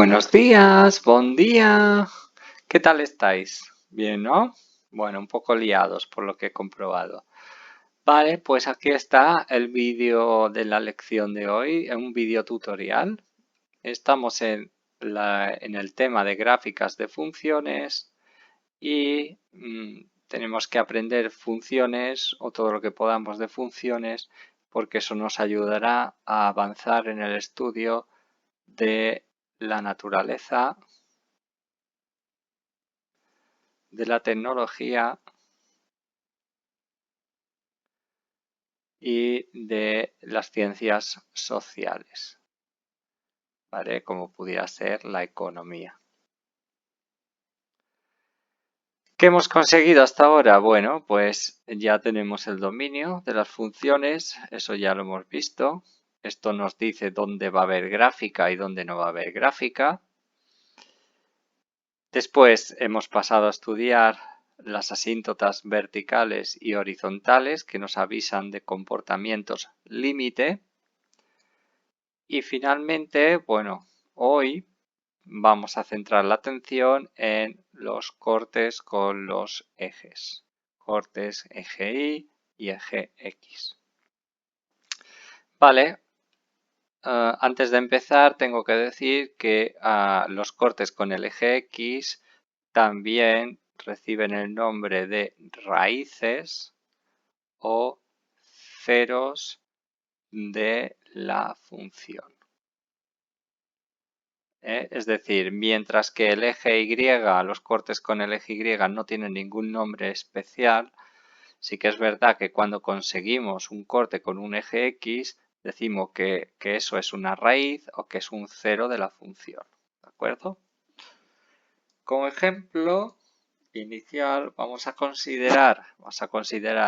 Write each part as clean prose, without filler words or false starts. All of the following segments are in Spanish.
Buenos días, buen día. ¿Qué tal estáis? Bien, ¿no? Bueno, un poco liados por lo que he comprobado. Vale, pues aquí está el vídeo de la lección de hoy, un vídeo tutorial. Estamos en el tema de gráficas de funciones y tenemos que aprender funciones o todo lo que podamos de funciones porque eso nos ayudará a avanzar en el estudio de la naturaleza, de la tecnología y de las ciencias sociales, ¿vale? Como pudiera ser la economía. ¿Qué hemos conseguido hasta ahora? Bueno, pues ya tenemos el dominio de las funciones, eso ya lo hemos visto. Esto nos dice dónde va a haber gráfica y dónde no va a haber gráfica. Después hemos pasado a estudiar las asíntotas verticales y horizontales que nos avisan de comportamientos límite. Y finalmente, bueno, hoy vamos a centrar la atención en los cortes con los ejes. Cortes eje Y y eje X. Vale, antes de empezar tengo que decir que los cortes con el eje X también reciben el nombre de raíces o ceros de la función. Es decir, mientras que el eje Y, los cortes con el eje Y no tienen ningún nombre especial, sí que es verdad que cuando conseguimos un corte con un eje X, decimos que eso es una raíz o que es un cero de la función. ¿De acuerdo? Como ejemplo inicial vamos a considerar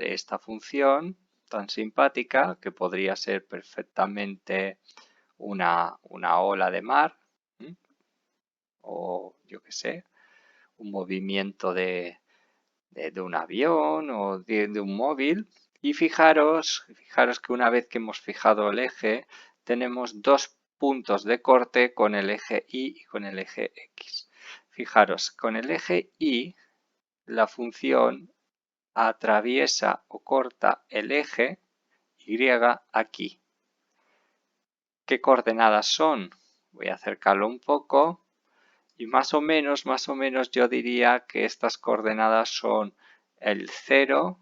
esta función tan simpática que podría ser perfectamente una ola de mar, o yo qué sé, un movimiento de un avión o de un móvil. Y fijaros que una vez que hemos fijado el eje, tenemos dos puntos de corte con el eje Y y con el eje X. Fijaros, con el eje Y, la función atraviesa o corta el eje Y aquí. ¿Qué coordenadas son? Voy a acercarlo un poco. Y más o menos yo diría que estas coordenadas son el 0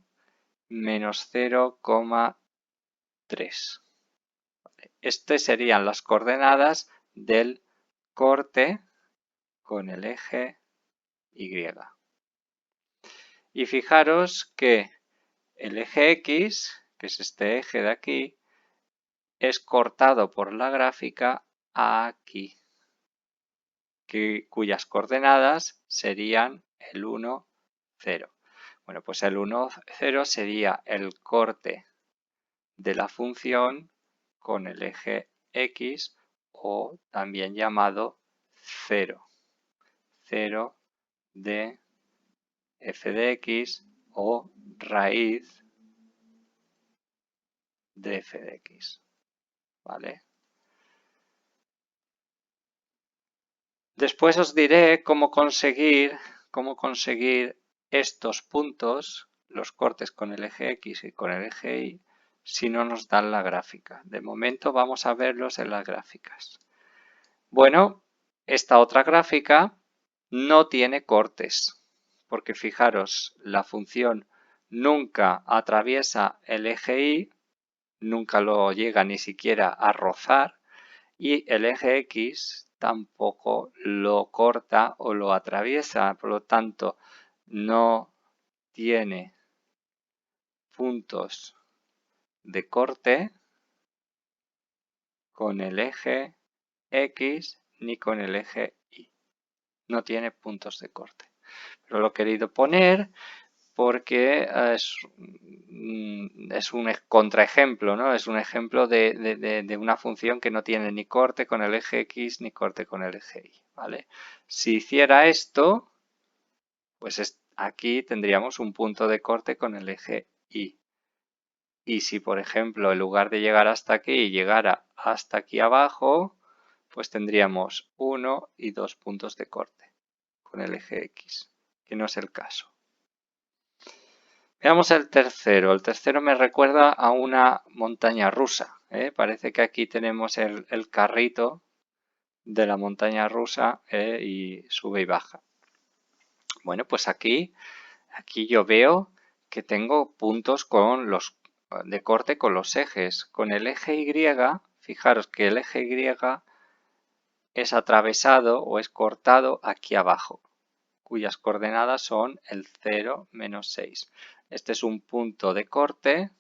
menos 0,3. Estas serían las coordenadas del corte con el eje Y. Y fijaros que el eje X, que es este eje de aquí, es cortado por la gráfica aquí, cuyas coordenadas serían el 1, 0. Bueno, pues el 1, 0 sería el corte de la función con el eje X o también llamado 0. 0 de f de x o raíz de f de x. ¿Vale? Después os diré cómo conseguir estos puntos, los cortes con el eje X y con el eje Y, si no nos dan la gráfica. De momento vamos a verlos en las gráficas. Bueno, esta otra gráfica no tiene cortes, porque fijaros, la función nunca atraviesa el eje Y, nunca lo llega ni siquiera a rozar, y el eje X tampoco lo corta o lo atraviesa, por lo tanto no tiene puntos de corte con el eje X ni con el eje Y. No tiene puntos de corte. Pero lo he querido poner porque es un contraejemplo, ¿no? Es un ejemplo de una función que no tiene ni corte con el eje X ni corte con el eje Y, ¿vale? Si hiciera esto, pues aquí tendríamos un punto de corte con el eje Y. Y si, por ejemplo, en lugar de llegar hasta aquí, llegara hasta aquí abajo, pues tendríamos 1 y 2 puntos de corte con el eje X, que no es el caso. Veamos el tercero. El tercero me recuerda a una montaña rusa. Parece que aquí tenemos el carrito de la montaña rusa y sube y baja. Bueno, pues aquí yo veo que tengo puntos de corte con los ejes. Con el eje Y, fijaros que el eje Y es atravesado o es cortado aquí abajo, cuyas coordenadas son el 0, menos 6. Este es un punto de corte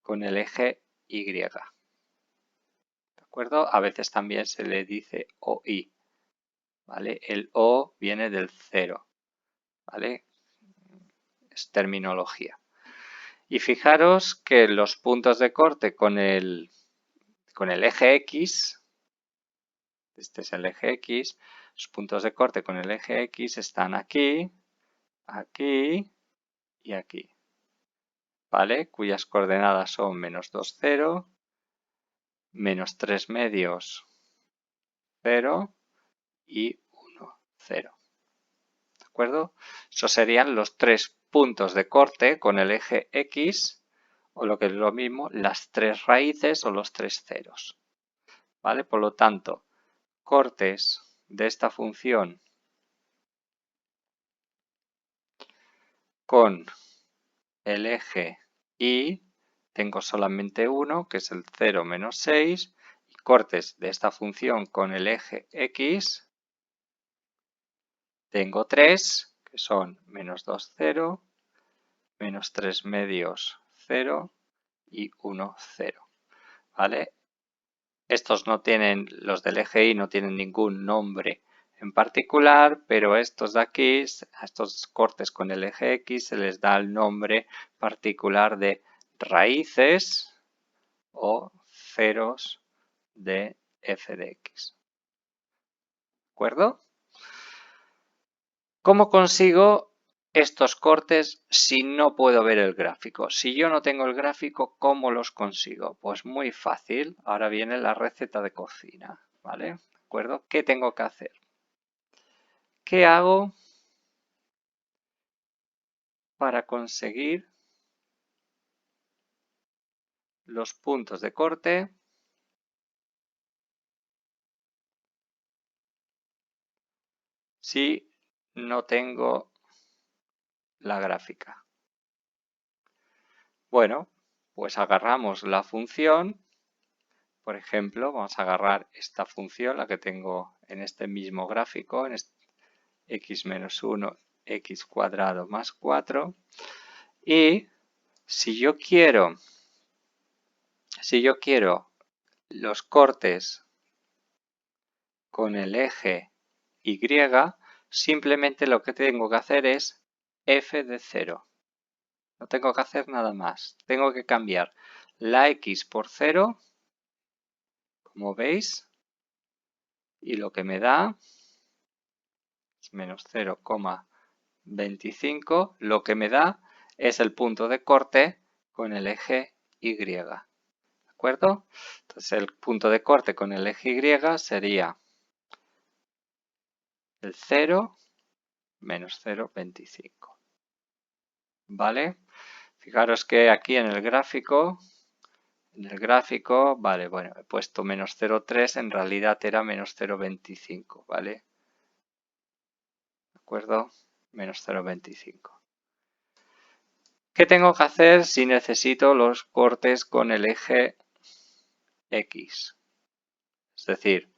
con el eje Y. ¿De acuerdo? A veces también se le dice OI. ¿Vale? El O viene del 0. ¿Vale? Es terminología. Y fijaros que los puntos de corte con el eje X, este es el eje X, los puntos de corte con el eje X están aquí, aquí y aquí. ¿Vale? Cuyas coordenadas son menos 2, 0, menos 3 medios, 0 y 1, 0. ¿De acuerdo? Esos serían los 3 puntos de corte con el eje X, o lo que es lo mismo, las 3 raíces o los 3 ceros. ¿Vale? Por lo tanto, cortes de esta función con el eje Y, tengo solamente uno, que es el 0 menos 6, y cortes de esta función con el eje X, tengo 3, que son menos 2, 0, menos 3 medios, 0 y 1, 0. ¿Vale? Estos no tienen, los del eje Y no tienen ningún nombre en particular, pero estos de aquí, a estos cortes con el eje X, se les da el nombre particular de raíces o ceros de f de x. ¿De acuerdo? ¿Cómo consigo estos cortes si no puedo ver el gráfico? Si yo no tengo el gráfico, ¿cómo los consigo? Pues muy fácil. Ahora viene la receta de cocina, ¿vale? ¿De acuerdo? ¿Qué tengo que hacer? ¿Qué hago para conseguir los puntos de corte si no tengo la gráfica? Bueno, pues agarramos la función. Por ejemplo, vamos a agarrar esta función, la que tengo en este mismo gráfico, en x menos 1, x cuadrado más 4. Y si yo quiero los cortes con el eje Y, simplemente lo que tengo que hacer es f de 0. No tengo que hacer nada más. Tengo que cambiar la x por 0, como veis, y lo que me da es menos 0,25. Lo que me da es el punto de corte con el eje Y. ¿De acuerdo? Entonces el punto de corte con el eje Y sería el 0 menos 0,25. ¿Vale? Fijaros que aquí en el gráfico, vale, bueno, he puesto menos 0,3, en realidad era menos 0,25, ¿vale? ¿De acuerdo? Menos 0,25. ¿Qué tengo que hacer si necesito los cortes con el eje X? Es decir,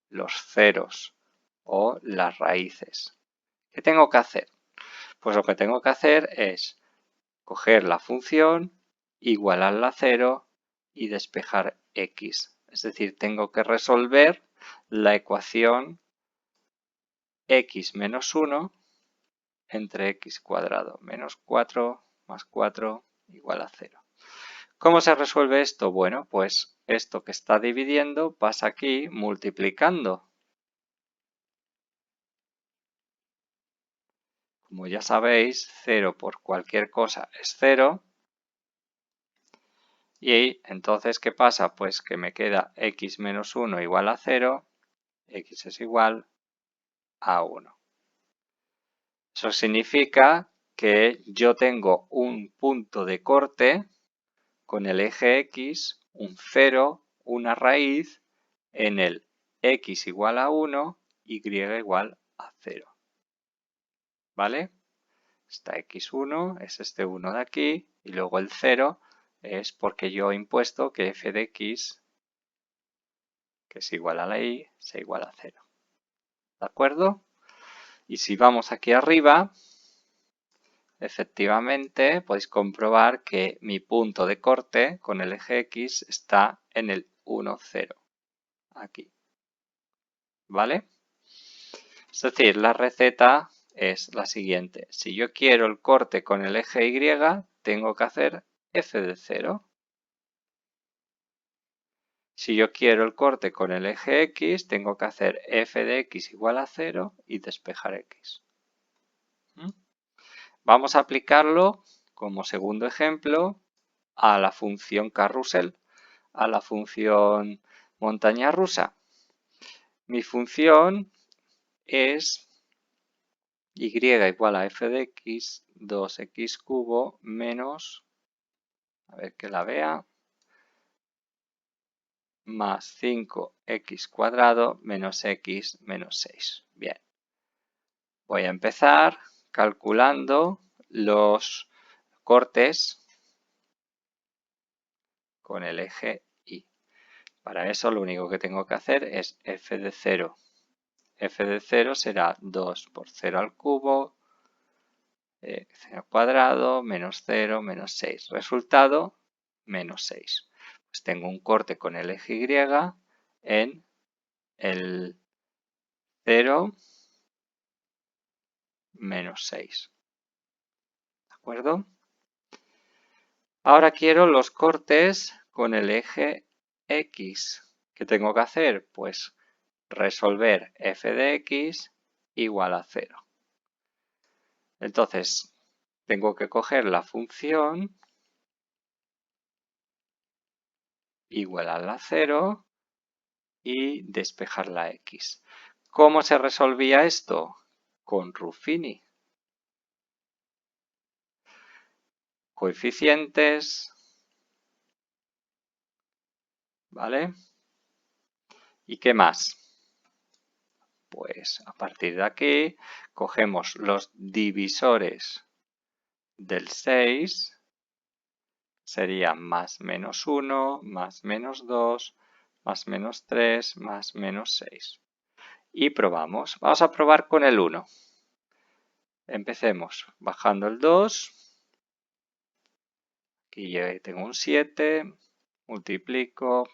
los ceros o las raíces. ¿Qué tengo que hacer? Pues lo que tengo que hacer es coger la función, igualarla a 0 y despejar x. Es decir, tengo que resolver la ecuación x menos 1 entre x cuadrado menos 4 más 4 igual a 0. ¿Cómo se resuelve esto? Bueno, pues esto que está dividiendo pasa aquí multiplicando. Como ya sabéis, 0 por cualquier cosa es 0. Y entonces, ¿qué pasa? Pues que me queda x menos 1 igual a 0, x es igual a 1. Eso significa que yo tengo un punto de corte con el eje x, un 0, una raíz, en el x igual a 1, y igual a 0. ¿Vale? Está x1, es este 1 de aquí, y luego el 0 es porque yo he impuesto que f de x, que es igual a la y, sea igual a 0. ¿De acuerdo? Y si vamos aquí arriba, efectivamente podéis comprobar que mi punto de corte con el eje x está en el 1, 0. Aquí. ¿Vale? Es decir, la receta es la siguiente. Si yo quiero el corte con el eje y, tengo que hacer f de 0. Si yo quiero el corte con el eje x, tengo que hacer f de x igual a 0 y despejar x. Vamos a aplicarlo como segundo ejemplo a la función carrusel, a la función montaña rusa. Mi función es y igual a f de x, 2x cubo menos, a ver que la vea, más 5x cuadrado menos x menos 6. Bien. Voy a empezar calculando los cortes con el eje y. Para eso lo único que tengo que hacer es f de 0. F de 0 será 2 por 0 al cubo, 0 cuadrado, menos 0, menos 6. Resultado, menos 6. Pues tengo un corte con el eje y en el 0, menos 6. ¿De acuerdo? Ahora quiero los cortes con el eje x. ¿Qué tengo que hacer? Pues resolver f de x igual a 0. Entonces, tengo que coger la función igual a la 0 y despejar la x. ¿Cómo se resolvía esto? Con Ruffini. Coeficientes, ¿vale? ¿Y qué más? Pues a partir de aquí cogemos los divisores del 6, sería más menos 1, más menos 2, más menos 3, más menos 6. Y probamos. Vamos a probar con el 1. Empecemos bajando el 2. Aquí ya tengo un 7. Multiplico.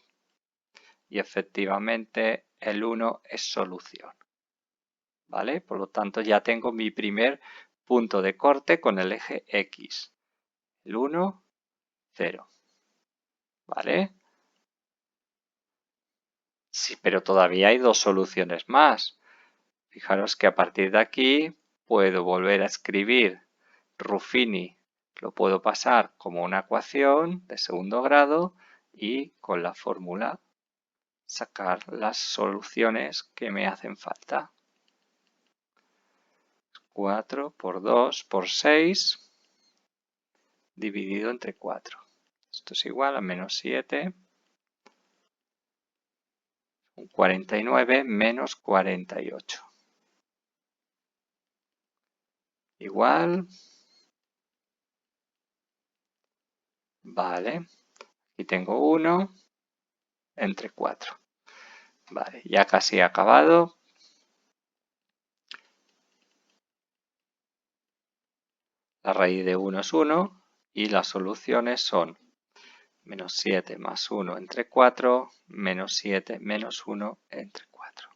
Y efectivamente el 1 es solución. ¿Vale? Por lo tanto ya tengo mi primer punto de corte con el eje X. El 1, 0. ¿Vale? Sí, pero todavía hay dos soluciones más. Fijaros que a partir de aquí puedo volver a escribir Ruffini. Lo puedo pasar como una ecuación de segundo grado y con la fórmula sacar las soluciones que me hacen falta. 4 por 2 por 6 dividido entre 4. Esto es igual a menos 7. 49 menos 48. Igual. Vale. Y tengo 1 entre 4. Vale, ya casi he acabado. La raíz de 1 es 1 y las soluciones son menos 7 más 1 entre 4, menos 7 menos 1 entre 4.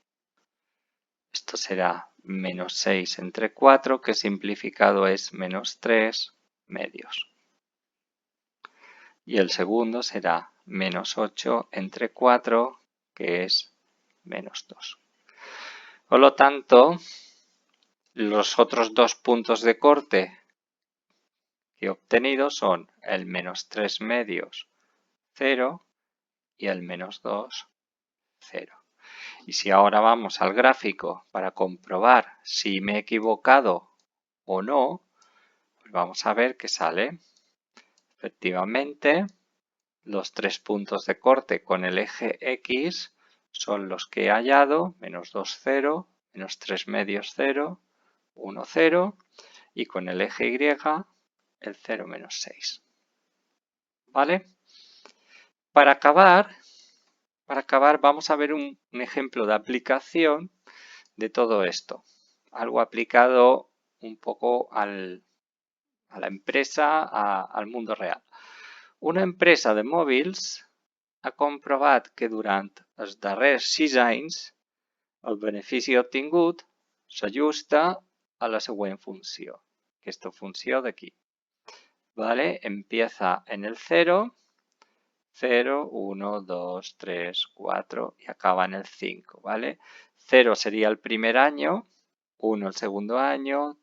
Esto será menos 6 entre 4, que simplificado es menos 3 medios. Y el segundo será menos 8 entre 4, que es menos 2. Por lo tanto, los otros dos puntos de corte que he obtenido son el menos 3 medios 0 y el menos 2, 0. Y si ahora vamos al gráfico para comprobar si me he equivocado o no, pues vamos a ver que sale. Efectivamente, los 3 puntos de corte con el eje X son los que he hallado, menos 2, 0, menos 3 medios, 0, 1, 0, y con el eje Y, el 0, menos 6. ¿Vale? Para acabar vamos a ver un ejemplo de aplicación de todo esto. Algo aplicado un poco a la empresa, al mundo real. Una empresa de mòbils ha comprovat que durant els darrers 6 anys el benefici obtingut s'ajusta a la següent funció. Aquesta funció d'aquí. ¿Vale? Empieza en el 0, 0, 1, 2, 3, 4 y acaba en el 5. ¿Vale? 0 sería el primer año, 1 el segundo año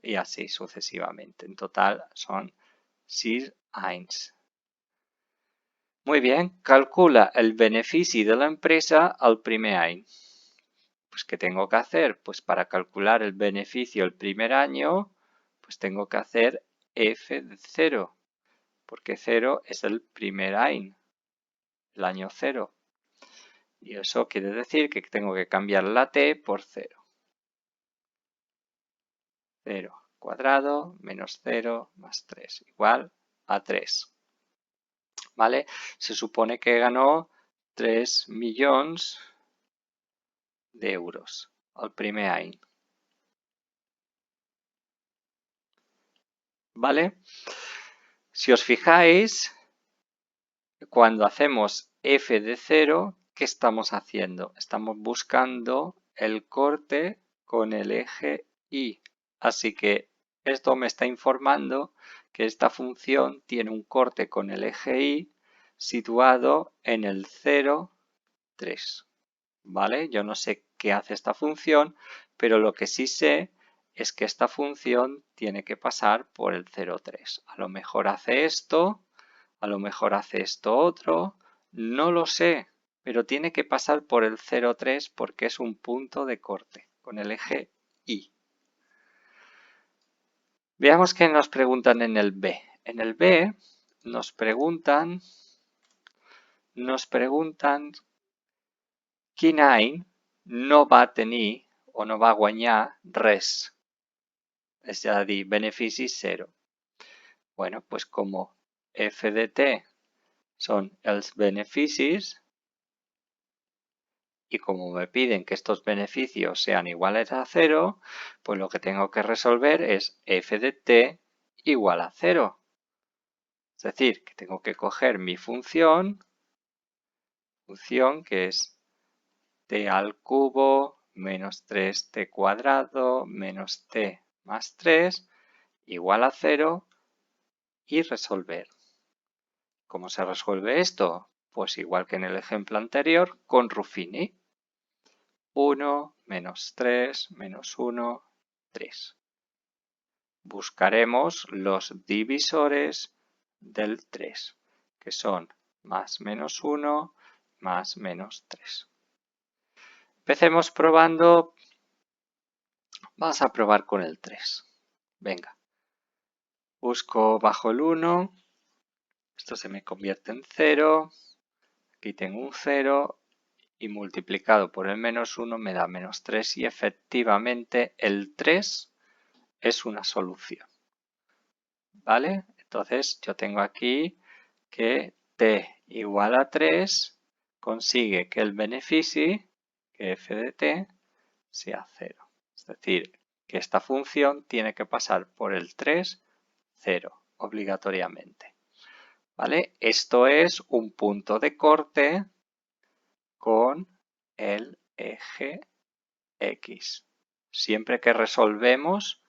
y así sucesivamente. En total son 6 anys. Muy bien, calcula el benefici de la empresa al primer año. Pues, ¿qué tengo que hacer? Pues para calcular el beneficio el primer año, pues tengo que hacer f de 0, porque 0 es el primer año, el año 0. Y eso quiere decir que tengo que cambiar la t por 0. 0 cuadrado menos 0 más 3 igual a 3. ¿Vale? Se supone que ganó 3 millones de euros al primer año. ¿Vale? Si os fijáis, cuando hacemos f de 0, ¿qué estamos haciendo? Estamos buscando el corte con el eje y. Así que esto me está informando que esta función tiene un corte con el eje y situado en el 0, 3. ¿Vale? Yo no sé qué hace esta función, pero lo que sí sé es que esta función tiene que pasar por el 0,3. A lo mejor hace esto, a lo mejor hace esto otro, no lo sé, pero tiene que pasar por el 0,3 porque es un punto de corte con el eje Y. Veamos qué nos preguntan en el B. En el B nos preguntan quin any no va tenir o no va guanyar res. És a dir, benefici 0. Bueno, pues como f de t son els beneficis y como me piden que estos beneficios sean iguales a 0, pues lo que tengo que resolver es f de t igual a 0. Es decir, que tengo que coger mi función que es t al cubo menos 3t cuadrado menos t más 3 igual a 0 y resolver. ¿Cómo se resuelve esto? Pues igual que en el ejemplo anterior, con Ruffini. 1 menos 3 menos 1, 3. Buscaremos los divisores del 3, que son más menos 1 más menos 3. Empecemos probando. Vamos a probar con el 3. Venga. Busco bajo el 1. Esto se me convierte en 0. Aquí tengo un 0. Y multiplicado por el menos 1 me da menos 3. Y efectivamente el 3 es una solución. ¿Vale? Entonces yo tengo aquí que t igual a 3 consigue que el benefici, que f de t, sea 0. Es decir, que esta función tiene que pasar por el 3, 0, obligatoriamente. ¿Vale? Esto es un punto de corte con el eje X. Siempre que resolvemos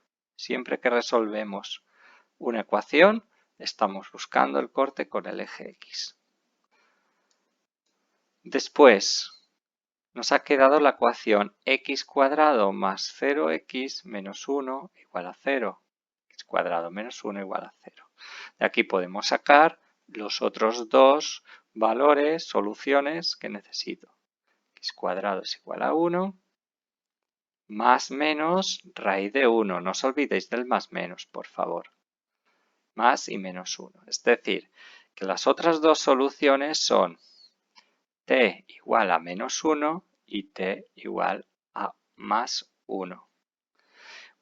una ecuación, estamos buscando el corte con el eje X. Después, nos ha quedado la ecuación x cuadrado más 0x menos 1 igual a 0. X cuadrado menos 1 igual a 0. De aquí podemos sacar los otros dos valores, soluciones que necesito. X cuadrado es igual a 1, más menos raíz de 1. No os olvidéis del más menos, por favor. Más y menos 1. Es decir, que las otras dos soluciones son t igual a menos 1 y t igual a más 1.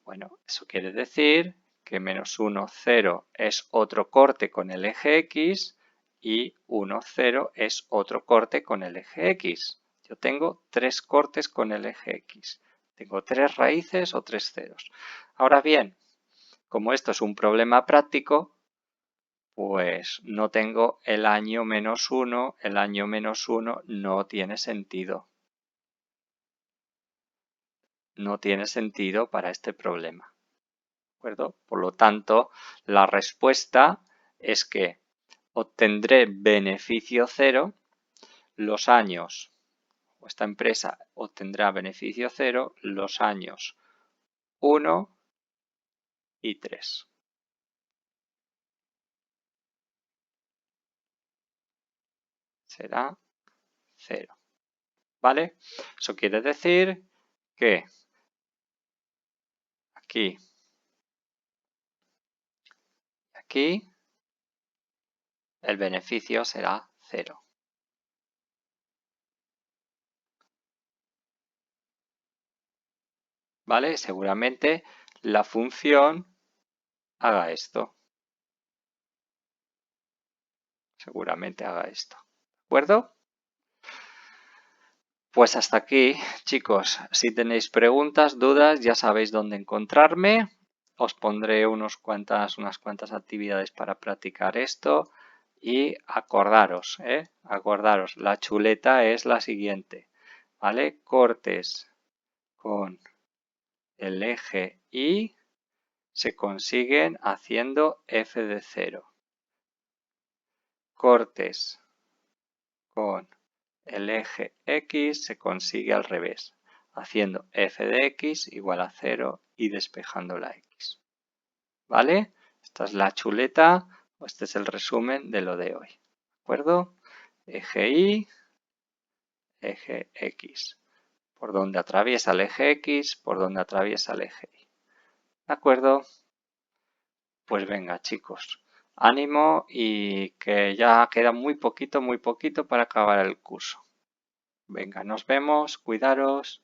Bueno, eso quiere decir que menos 1, 0 es otro corte con el eje X y 1, 0 es otro corte con el eje X. Yo tengo tres cortes con el eje X. Tengo tres raíces o tres ceros. Ahora bien, como esto es un problema práctico, pues no tengo el año menos 1. El año menos 1 no tiene sentido. No tiene sentido para este problema. ¿De acuerdo? Por lo tanto, la respuesta es que obtendré beneficio cero los años, o esta empresa obtendrá beneficio cero los años 1 y 3. Será 0. ¿Vale? Eso quiere decir que aquí el beneficio será 0. ¿Vale? Seguramente la función haga esto. Seguramente haga esto. ¿De acuerdo? Pues hasta aquí, chicos. Si tenéis preguntas, dudas, ya sabéis dónde encontrarme. Os pondré unas cuantas actividades para practicar esto. Y acordaros, la chuleta es la siguiente, ¿vale? Cortes con el eje Y se consiguen haciendo f de 0. Cortes con el eje X se consigue al revés, haciendo f de X igual a 0 y despejando la X. ¿Vale? Esta es la chuleta, o este es el resumen de lo de hoy. ¿De acuerdo? Eje Y, eje X. Por donde atraviesa el eje X, por donde atraviesa el eje Y. ¿De acuerdo? Pues venga, chicos. Ánimo y que ya queda muy poquito para acabar el curso. Venga, nos vemos, cuidaros.